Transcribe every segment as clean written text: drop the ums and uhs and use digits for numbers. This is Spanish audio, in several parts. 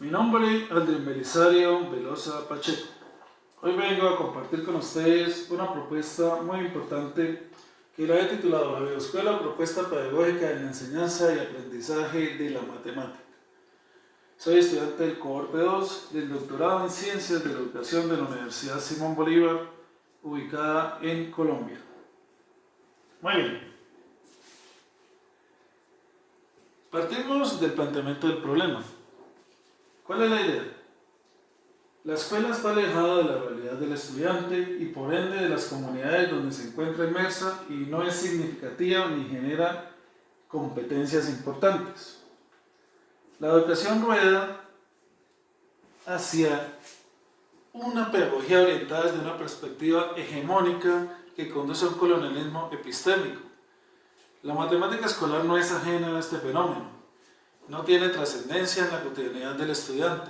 Mi nombre es Andrés Belisario Velosa Pacheco. Hoy vengo a compartir con ustedes una propuesta muy importante que la he titulado La Bioescuela, propuesta pedagógica en la enseñanza y aprendizaje de la matemática. Soy estudiante del cohorte 2 del doctorado en Ciencias de la Educación de la Universidad Simón Bolívar, ubicada en Colombia. Muy bien. Partimos del planteamiento del problema. ¿Cuál es la idea? La escuela está alejada de la realidad del estudiante y por ende de las comunidades donde se encuentra inmersa y no es significativa ni genera competencias importantes. La educación rueda hacia una pedagogía orientada desde una perspectiva hegemónica que conduce a un colonialismo epistémico. La matemática escolar no es ajena a este fenómeno, no tiene trascendencia en la cotidianidad del estudiante.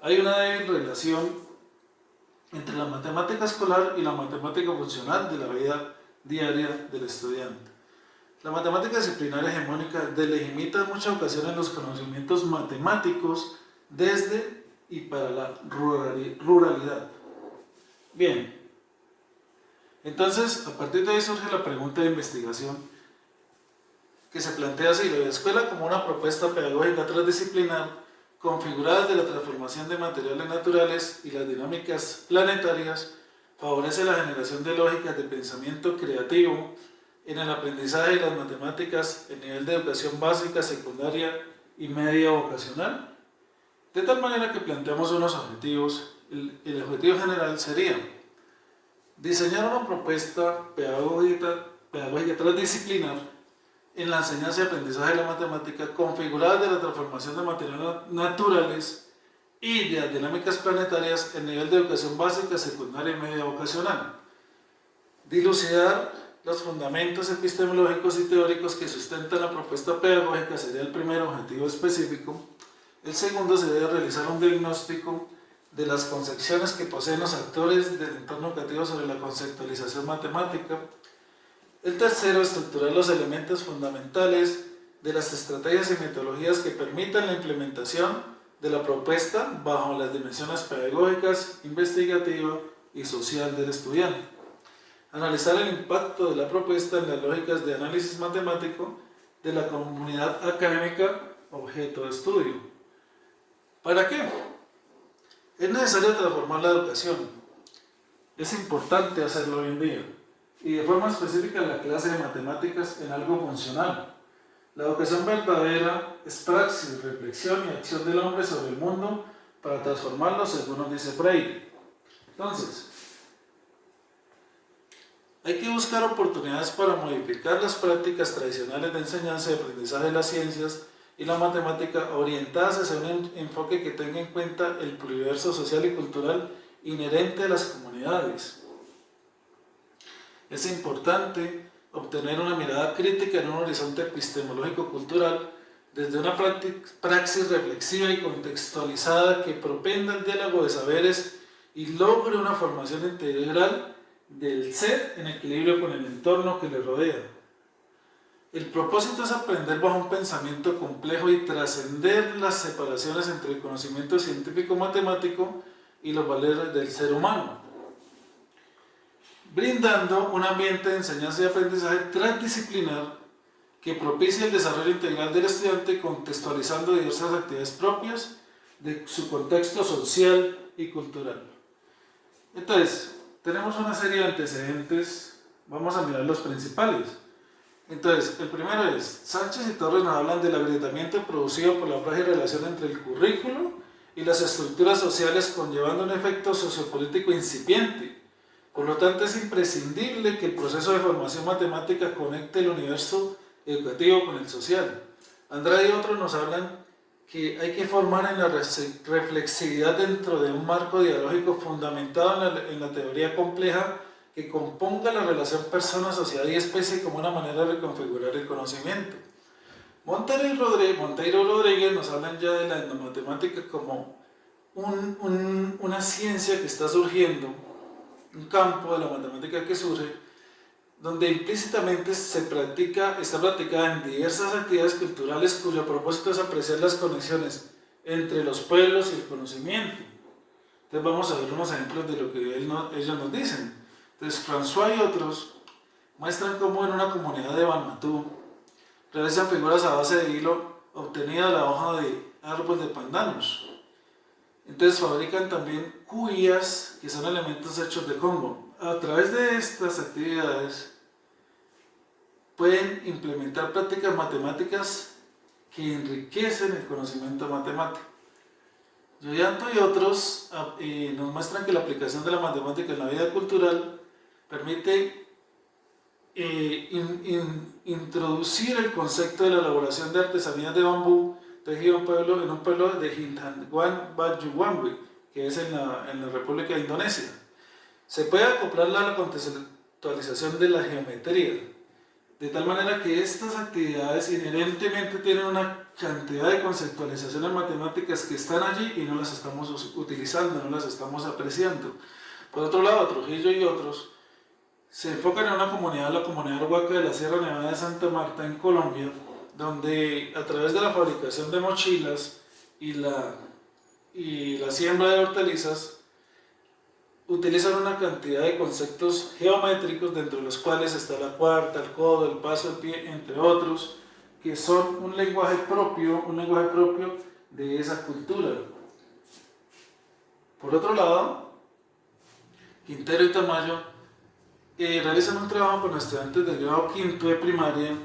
Hay una débil relación entre la matemática escolar y la matemática funcional de la vida diaria del estudiante. La matemática disciplinar hegemónica delegimita en muchas ocasiones los conocimientos matemáticos desde y para la ruralidad. Bien, entonces a partir de ahí surge la pregunta de investigación que se plantea así: la escuela como una propuesta pedagógica transdisciplinar configurada desde la transformación de materiales naturales y las dinámicas planetarias, favorece la generación de lógicas de pensamiento creativo en el aprendizaje de las matemáticas en nivel de educación básica, secundaria y media vocacional, de tal manera que planteamos unos objetivos. El objetivo general sería diseñar una propuesta pedagógica transdisciplinar en la enseñanza y aprendizaje de la matemática configurada de la transformación de materiales naturales y de las dinámicas planetarias en nivel de educación básica, secundaria y media vocacional. Dilucidar los fundamentos epistemológicos y teóricos que sustentan la propuesta pedagógica sería el primer objetivo específico. El segundo sería realizar un diagnóstico de las concepciones que poseen los actores del entorno educativo sobre la conceptualización matemática. El tercero, estructurar los elementos fundamentales de las estrategias y metodologías que permitan la implementación de la propuesta bajo las dimensiones pedagógicas, investigativa y social del estudiante. Analizar el impacto de la propuesta en las lógicas de análisis matemático de la comunidad académica objeto de estudio. ¿Para qué? Es necesario transformar la educación. Es importante hacerlo hoy en día, y de forma específica la clase de matemáticas en algo funcional. La educación verdadera es praxis, reflexión y acción del hombre sobre el mundo para transformarlo, según nos dice Freire. Entonces, hay que buscar oportunidades para modificar las prácticas tradicionales de enseñanza y aprendizaje de las ciencias y la matemática, orientadas hacia un enfoque que tenga en cuenta el pluriverso social y cultural inherente a las comunidades. Es importante obtener una mirada crítica en un horizonte epistemológico-cultural desde una praxis reflexiva y contextualizada que propenda el diálogo de saberes y logre una formación integral del ser en equilibrio con el entorno que le rodea. El propósito es aprender bajo un pensamiento complejo y trascender las separaciones entre el conocimiento científico-matemático y los valores del ser humano, brindando un ambiente de enseñanza y aprendizaje transdisciplinar que propicie el desarrollo integral del estudiante, contextualizando diversas actividades propias de su contexto social y cultural. Entonces, tenemos una serie de antecedentes, vamos a mirar los principales. Entonces, el primero es, Sánchez y Torres nos hablan del agrietamiento producido por la frágil relación entre el currículo y las estructuras sociales, conllevando un efecto sociopolítico incipiente. Por lo tanto, es imprescindible que el proceso de formación matemática conecte el universo educativo con el social. Andrade y otros nos hablan que hay que formar en la reflexividad dentro de un marco dialógico fundamentado en la teoría compleja que componga la relación persona, sociedad y especie como una manera de reconfigurar el conocimiento. Monteiro y Rodríguez nos hablan ya de la etnomatemática como una ciencia que está surgiendo, un campo de la matemática que surge, donde implícitamente está practicada en diversas actividades culturales cuyo propósito es apreciar las conexiones entre los pueblos y el conocimiento. Entonces vamos a ver unos ejemplos de lo que ellos nos dicen. Entonces François y otros muestran cómo en una comunidad de Vanuatu realizan figuras a base de hilo obtenida de la hoja de árbol de pandanus. Entonces fabrican también cuillas, que son elementos hechos de Congo. A través de estas actividades pueden implementar prácticas matemáticas que enriquecen el conocimiento matemático. Yoyanto y otros nos muestran que la aplicación de la matemática en la vida cultural permite introducir el concepto de la elaboración de artesanías de bambú tejido en un pueblo de Hintanguan Bayuwangwi, que es en la República de Indonesia. Se puede acoplarla a la contextualización de la geometría, de tal manera que estas actividades inherentemente tienen una cantidad de conceptualizaciones matemáticas que están allí y no las estamos utilizando, no las estamos apreciando. Por otro lado, Trujillo y otros se enfocan en una comunidad, la comunidad Arhuaca de la Sierra Nevada de Santa Marta en Colombia, donde a través de la fabricación de mochilas y la siembra de hortalizas utilizan una cantidad de conceptos geométricos, dentro de los cuales está la cuarta, el codo, el paso, el pie, entre otros, que son un lenguaje propio de esa cultura. Por otro lado, Quintero y Tamayo realizan un trabajo con estudiantes del grado quinto de primaria,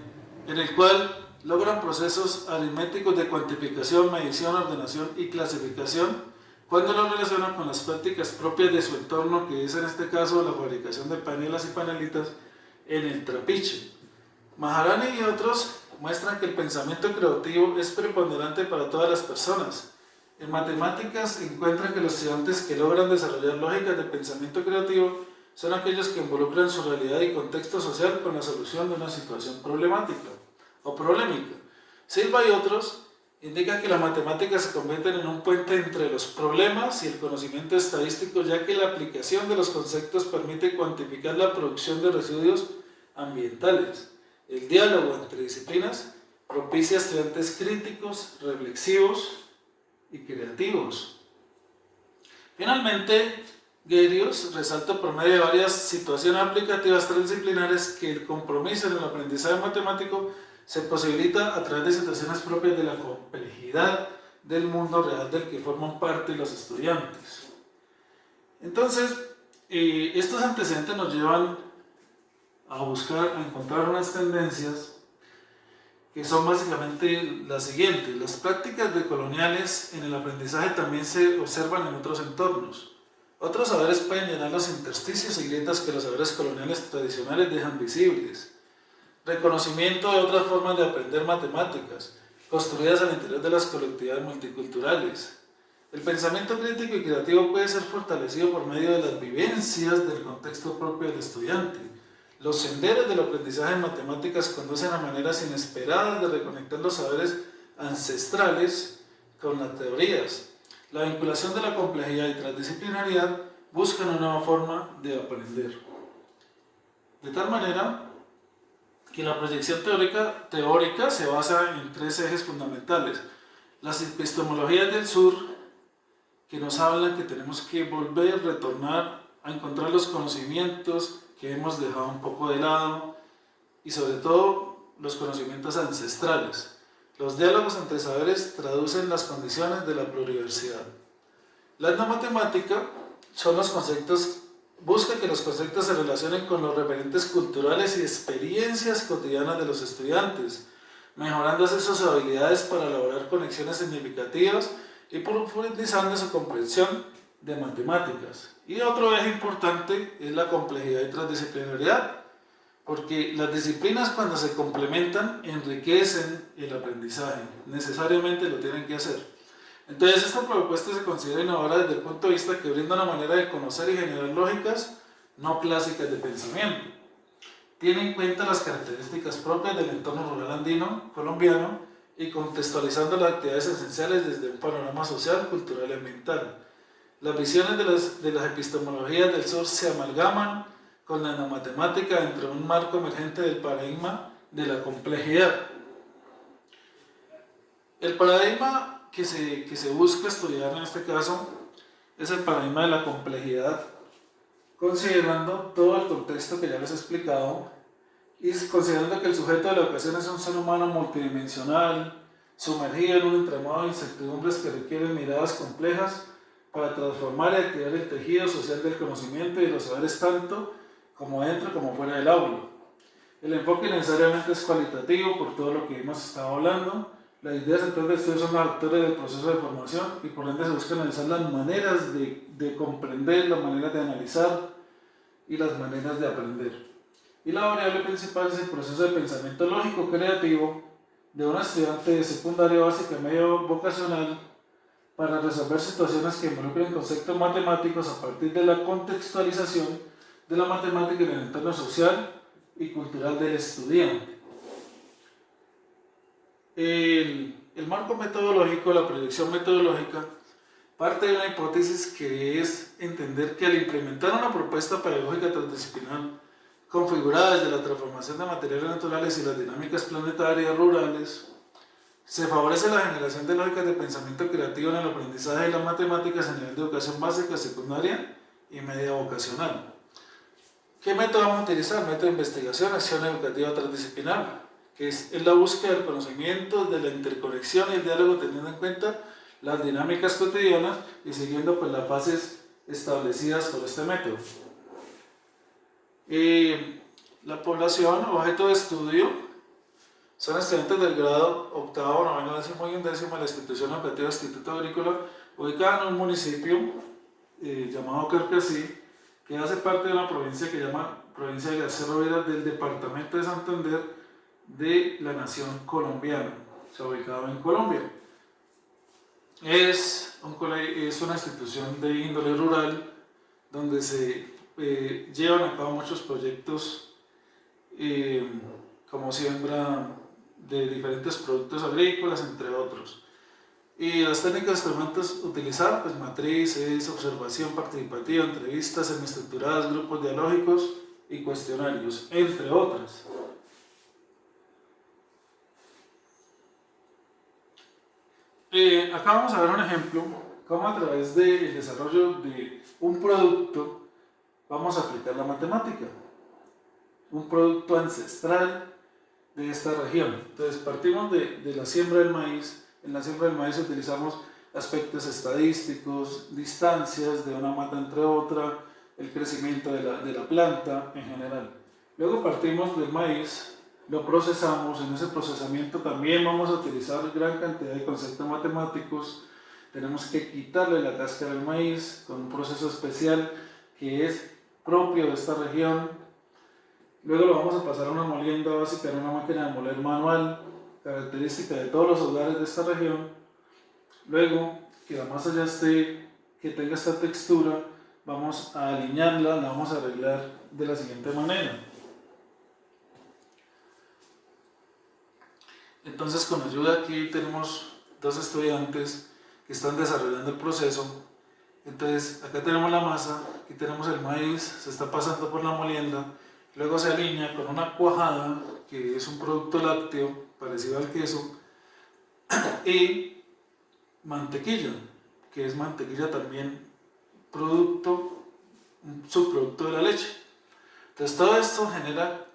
en el cual logran procesos aritméticos de cuantificación, medición, ordenación y clasificación, cuando lo relacionan con las prácticas propias de su entorno, que es en este caso la fabricación de panelas y panelitas en el trapiche. Maharani y otros muestran que el pensamiento creativo es preponderante para todas las personas. En matemáticas encuentran que los estudiantes que logran desarrollar lógicas de pensamiento creativo son aquellos que involucran su realidad y contexto social con la solución de una situación problemática o polémica. Silva y otros indican que las matemáticas se convierten en un puente entre los problemas y el conocimiento estadístico, ya que la aplicación de los conceptos permite cuantificar la producción de residuos ambientales. El diálogo entre disciplinas propicia estudiantes críticos, reflexivos y creativos. Finalmente, Guerius resalta por medio de varias situaciones aplicativas transdisciplinares que el compromiso en el aprendizaje matemático se posibilita a través de situaciones propias de la complejidad del mundo real del que forman parte los estudiantes. Entonces, estos antecedentes nos llevan a encontrar unas tendencias que son básicamente las siguientes. Las prácticas decoloniales en el aprendizaje también se observan en otros entornos. Otros saberes pueden llenar los intersticios y grietas que los saberes coloniales tradicionales dejan visibles. Reconocimiento de otras formas de aprender matemáticas, construidas al interior de las colectividades multiculturales. El pensamiento crítico y creativo puede ser fortalecido por medio de las vivencias del contexto propio del estudiante. Los senderos del aprendizaje en matemáticas conducen a maneras inesperadas de reconectar los saberes ancestrales con las teorías. La vinculación de la complejidad y transdisciplinariedad busca una nueva forma de aprender. De tal manera que la proyección teórica se basa en tres ejes fundamentales. Las epistemologías del sur, que nos hablan que tenemos que volver, retornar a encontrar los conocimientos que hemos dejado un poco de lado, y sobre todo los conocimientos ancestrales. Los diálogos entre saberes traducen las condiciones de la pluriversidad. La etnomatemática busca que los conceptos se relacionen con los referentes culturales y experiencias cotidianas de los estudiantes, mejorando así sus habilidades para elaborar conexiones significativas y profundizando su comprensión de matemáticas. Y otro eje importante es la complejidad y transdisciplinariedad, porque las disciplinas, cuando se complementan, enriquecen el aprendizaje, necesariamente lo tienen que hacer. Entonces, esta propuesta se considera innovadora desde el punto de vista que brinda una manera de conocer y generar lógicas no clásicas de pensamiento. Tiene en cuenta las características propias del entorno rural andino colombiano y contextualizando las actividades esenciales desde un panorama social, cultural y ambiental. Las visiones de las epistemologías del sur se amalgaman con la matemática dentro de un marco emergente del paradigma de la complejidad. El paradigma que se busca estudiar en este caso es el paradigma de la complejidad, considerando todo el contexto que ya les he explicado y considerando que el sujeto de la educación es un ser humano multidimensional, sumergido en un entramado de incertidumbres que requieren miradas complejas para transformar y activar el tejido social del conocimiento y de los saberes tanto como dentro como fuera del aula. El enfoque necesariamente es cualitativo por todo lo que hemos estado hablando. Las ideas centrales de estudio son los actores del proceso de formación y por ende se busca analizar las maneras de comprender, las maneras de analizar y las maneras de aprender. Y la variable principal es el proceso de pensamiento lógico creativo de un estudiante de secundaria básica medio vocacional para resolver situaciones que involucren conceptos matemáticos a partir de la contextualización de la matemática en el entorno social y cultural del estudiante. El marco metodológico, la proyección metodológica, parte de una hipótesis que es entender que al implementar una propuesta pedagógica transdisciplinar configurada desde la transformación de materiales naturales y las dinámicas planetarias rurales, se favorece la generación de lógicas de pensamiento creativo en el aprendizaje de las matemáticas a nivel de educación básica, secundaria y media vocacional. ¿Qué método vamos a utilizar? Método de investigación, acción educativa transdisciplinar, que es la búsqueda del conocimiento, de la interconexión y el diálogo teniendo en cuenta las dinámicas cotidianas y siguiendo pues, las fases establecidas por este método. La población, objeto de estudio, son estudiantes del grado octavo, noveno, décimo y undécimo de la institución educativa Instituto Agrícola, ubicada en un municipio llamado Carcassí, que hace parte de una provincia que se llama Provincia de García Rovira del departamento de Santander de la nación colombiana, o sea, ubicado en Colombia. Es una institución de índole rural donde se llevan a cabo muchos proyectos como siembra de diferentes productos agrícolas, entre otros. Y las técnicas de instrumentos utilizar, pues matrices, observación participativa, entrevistas semiestructuradas, grupos dialógicos y cuestionarios, entre otras. Acá vamos a ver un ejemplo, cómo a través del desarrollo de un producto vamos a aplicar la matemática. Un producto ancestral de esta región. Entonces partimos de la siembra del maíz. En la siembra del maíz utilizamos aspectos estadísticos, distancias de una mata entre otra, el crecimiento de la planta en general. Luego partimos del maíz, lo procesamos, en ese procesamiento también vamos a utilizar gran cantidad de conceptos matemáticos, tenemos que quitarle la cáscara al maíz con un proceso especial que es propio de esta región. Luego lo vamos a pasar a una molienda básica en una máquina de moler manual, característica de todos los hogares de esta región. Luego, que la masa ya que tenga esta textura, vamos a alinearla, la vamos a arreglar de la siguiente manera. Entonces, con ayuda aquí tenemos dos estudiantes que están desarrollando el proceso. Entonces, acá tenemos la masa, aquí tenemos el maíz, se está pasando por la molienda. Luego se alinea con una cuajada, que es un producto lácteo parecido al queso, y mantequilla, que es mantequilla también un subproducto de la leche. Entonces todo esto genera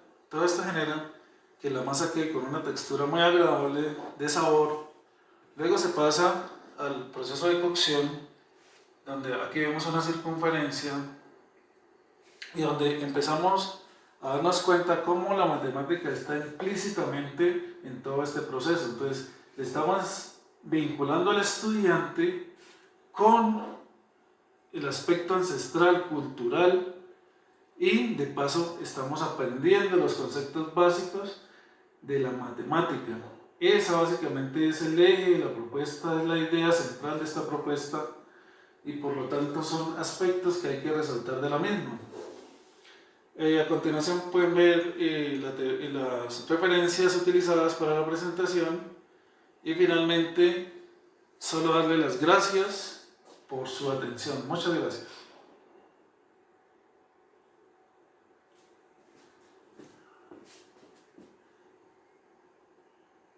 que la masa quede con una textura muy agradable de sabor. Luego se pasa al proceso de cocción, donde aquí vemos una circunferencia y donde empezamos a darnos cuenta cómo la matemática está implícitamente en todo este proceso. Entonces, le estamos vinculando al estudiante con el aspecto ancestral, cultural, y de paso estamos aprendiendo los conceptos básicos de la matemática. Esa básicamente es el eje de la propuesta, es la idea central de esta propuesta, y por lo tanto son aspectos que hay que resaltar de la misma. A continuación pueden ver las referencias utilizadas para la presentación y finalmente solo darle las gracias por su atención. Muchas gracias.